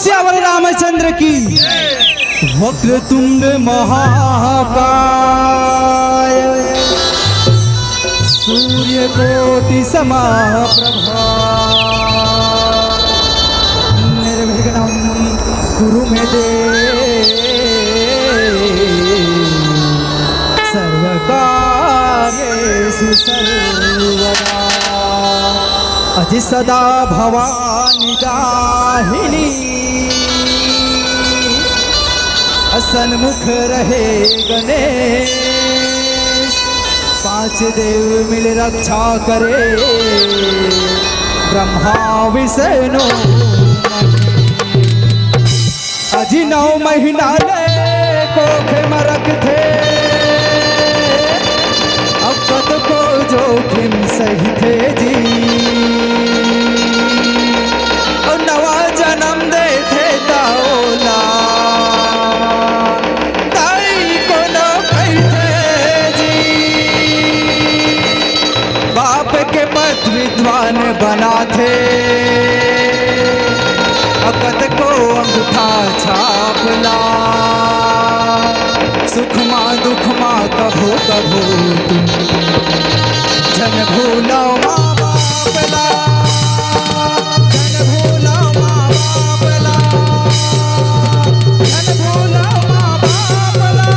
श्यावर रामचंद्र की। वक्रतुंड महाकाय सूर्यकोटि समप्रभा निर्विघ्नं कुरु मे देव सर्वकार्येषु सर्वदा। अजि सदा भवानी दाहिनी सन्मुख रहे गणेश। पांच देव मिल रक्षा करे ब्रह्मा विष्णु अजी 9 महीना ले कोखे मरक थे अब कद को जोखिम सही थे जी। और नवा जन्म दे थे ताओला विद्वान बना थे अकत को अंगूठा छापला। सुख माँ दुख माँ कभो कभो जन भूला माँ बापला जन भूला माँ बापला जन भूला माँ बापला।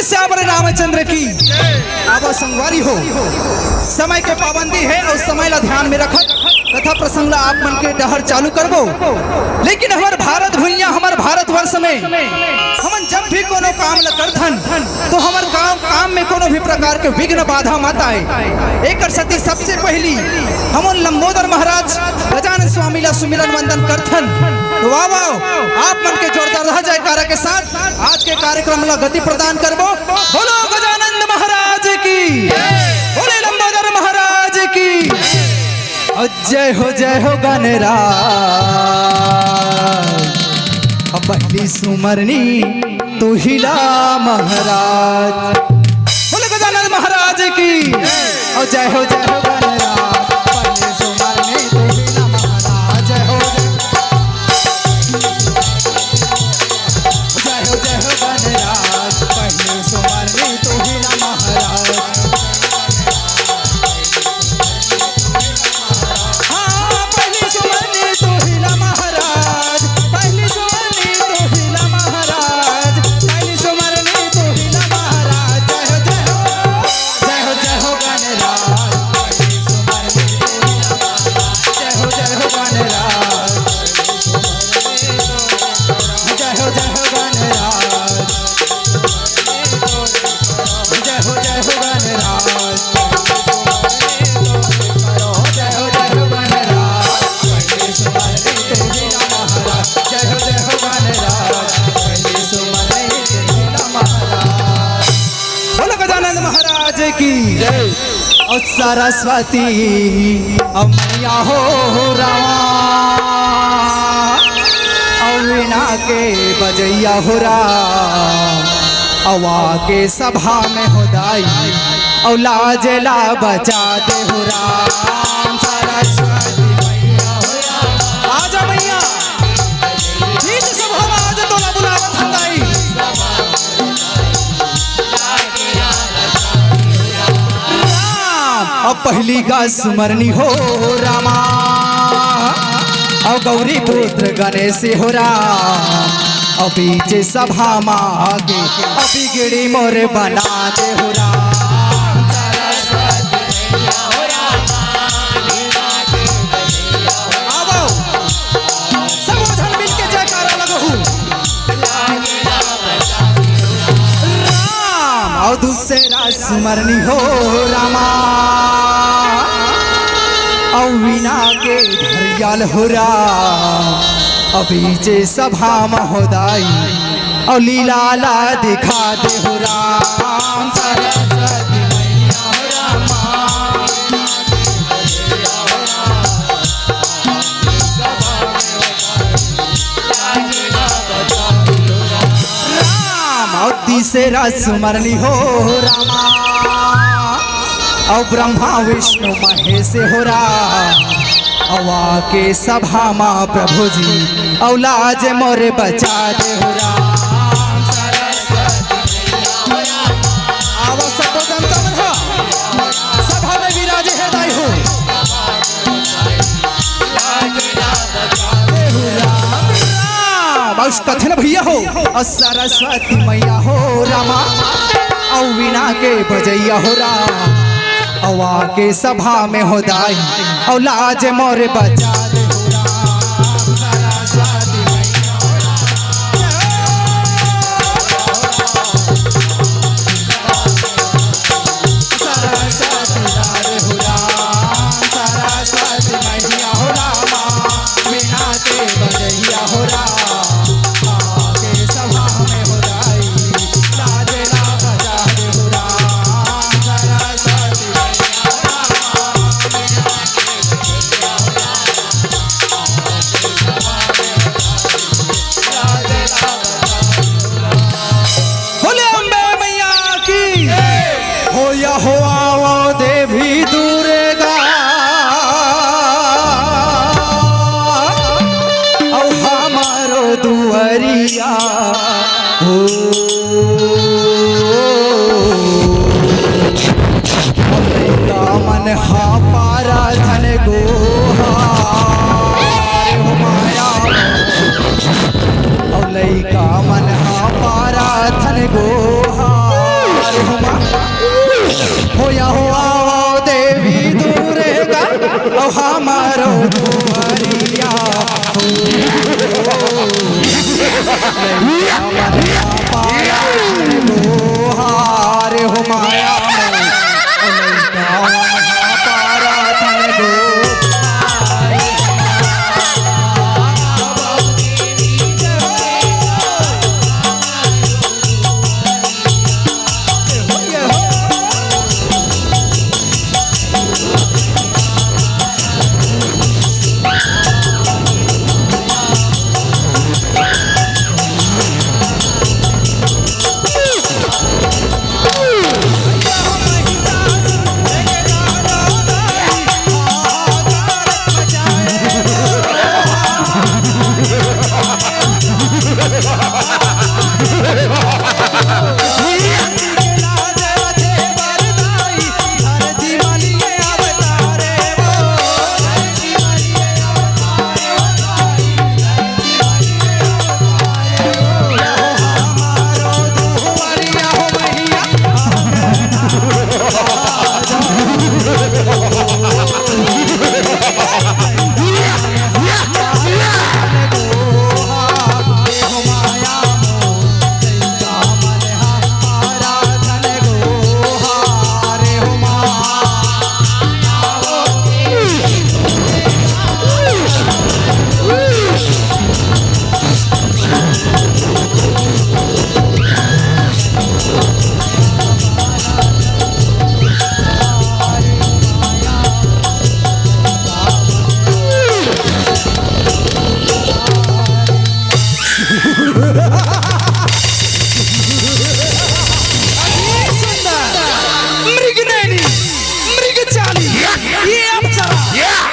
श्यावर रामचंद्र की आवा संगवारी हो। समय के पाबंदी है और समय ला ध्यान में रखत कथा प्रसंग ला आप मन के डहर चालू करबो। लेकिन हमार भारत भूइया हमार भारतवर्ष में हमन जब भी कोनो काम ला करथन तो हमार काम में कोनो भी प्रकार के विघ्न बाधा मत आए। एक सती सबसे पहली हमन लंबोदर महाराज गजानन स्वामी ला सुमिरन वंदन करथन। तो वाह वाह आप मन के जोरदार रह जाए कारा के साथ आज के कार्यक्रम ला गति प्रदान करबो। बोलो गजानंद महाराज की बोले लंबोदर महाराज की जय हो गणराज। पहली सुमरनी तू हिला महाराज बोले गजानंद महाराज की जय हो गणराज। पहली सुमरनी तू हिला महाराज जय हो गणराज। पहली सुमरनी तू हिला महाराज और सरस्वती अम्मैया हो रामा और वीणा के बजैया हो राम अवा के सभा में हो दाई और लाजला बचा दे हो राम। सरस्वती मैया हो राम आजा मैया जीत सभा में आज तो ना बुलावत हंदाई। अब पहली का सुमरनी हो रामा और गौरी पुत्र गणेश हो राम और बीच सभा मागे अभी गिड़ी मोरे बना दे हो राम। सब मिल के जयकारा लगहु राम और दूसरा सुमरनी हो रामा और वीणा के धरियाल हो राम अभी जे सभा महोदय और लीला ला दिखा दे हो राम। सरस्वती मैया हो रामा राम और तीसरा सुमरनी हो रामा और ब्रह्मा विष्णु महेश हो रहा अवा के सभा माँ प्रभु जी औलाज मोरे बचा दे हो रहा आवा सबो जनता मन हा सभा में विराजे है दाई हो बस कथन भैया हो और सरस्वती मैया हो रामा और वीणा के बजैया हो रा अवा के सभा में हो दाई और लाज मोर बचा दे हो राम सरस्वती मैया हो सरस्वती हो राम सरस्वती मैया हो रामा वीणा के बजैया हो रा हो आओ देवी दुर्गा और हमारो दुआरिया हो मन हा पारा धन गोहा हो माया और लैका मन हा पारा धन गोहा हो आओ देवी दुर्गा ओ हमारो दुआरिया हारे हो माया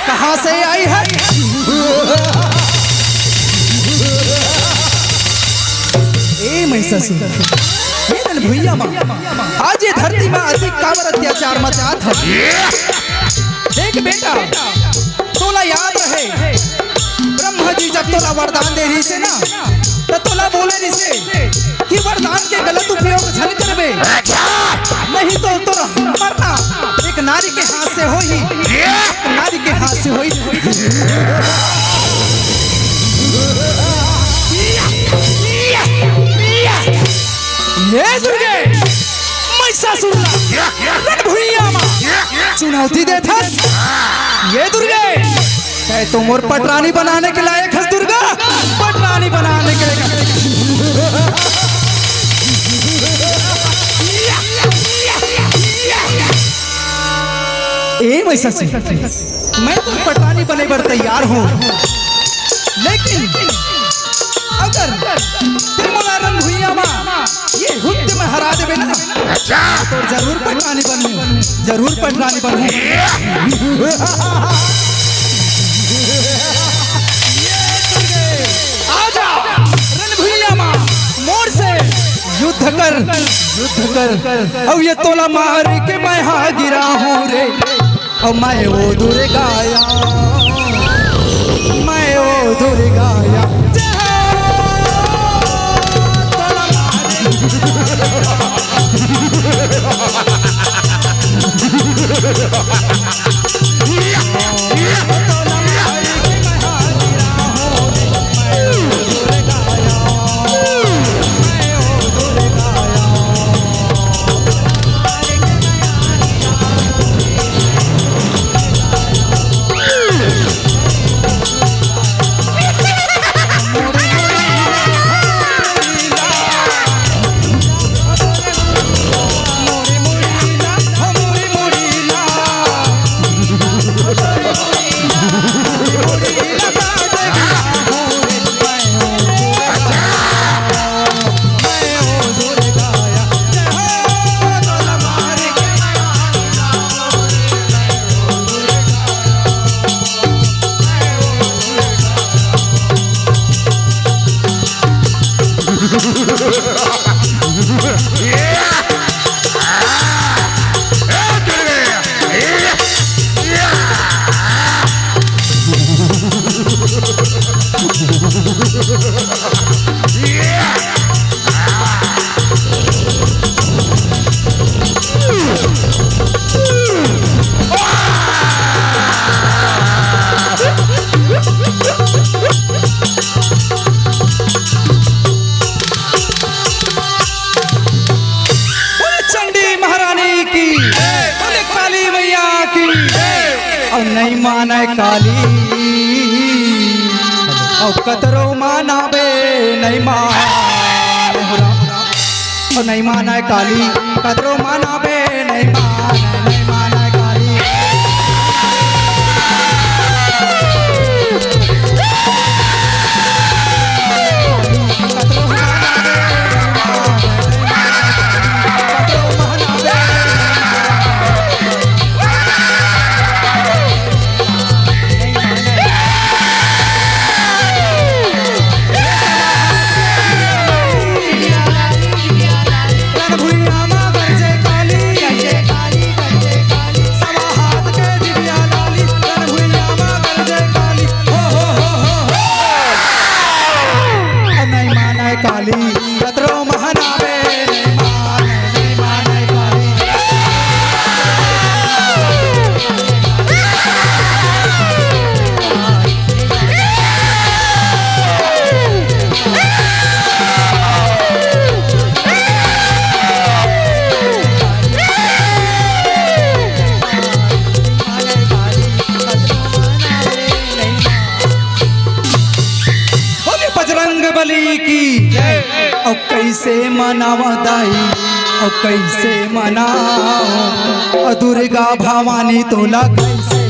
कहाँ से आई है ए महिषासुर भैया माँ आज ये धरती में अति कावर अत्याचार मचात है। देख बेटा तोला याद रहे ब्रह्मा जी जब तोला वरदान दे रही से ना तो तोला बोले रही से कि वरदान के गलत उपयोग झन करबे नहीं तो तोरा मरना एक नारी के हाथ से होई नारी के हाथ से होई ये दुर्गे महिषासुर रणभूमिया मां चुनौती दे था ये दुर्गे चाहे तुम और पटरानी बनाने के लायक है दुर्गा पटरानी बनाने के ए महिषासुर मैं तो पटरानी बने पर तैयार हूँ लेकिन अब अगर त्रिमुला रन भुइया ये हुद्द में हरा देवे ना तो जरूर पटरानी बनू, जरूर पटरानी बनू। आजा रणभुइया मोड़ से युद्ध कर, युद्ध कर। अब ये तोला मार के मैं हा गिरा हूँ रे, और मैं वो दुर्गाया, मैं वो दुर्गाया। तोला मारे नहीं माना काली और कतरो माना बे नहीं माना काली, कतरो माना बे नहीं माना काली। काली कतरो महानावे नहीं माने काली। बजरंग बली की और कैसे मनावा दाई और कैसे मनाओ, दुर्गा भवानी तोला कैसे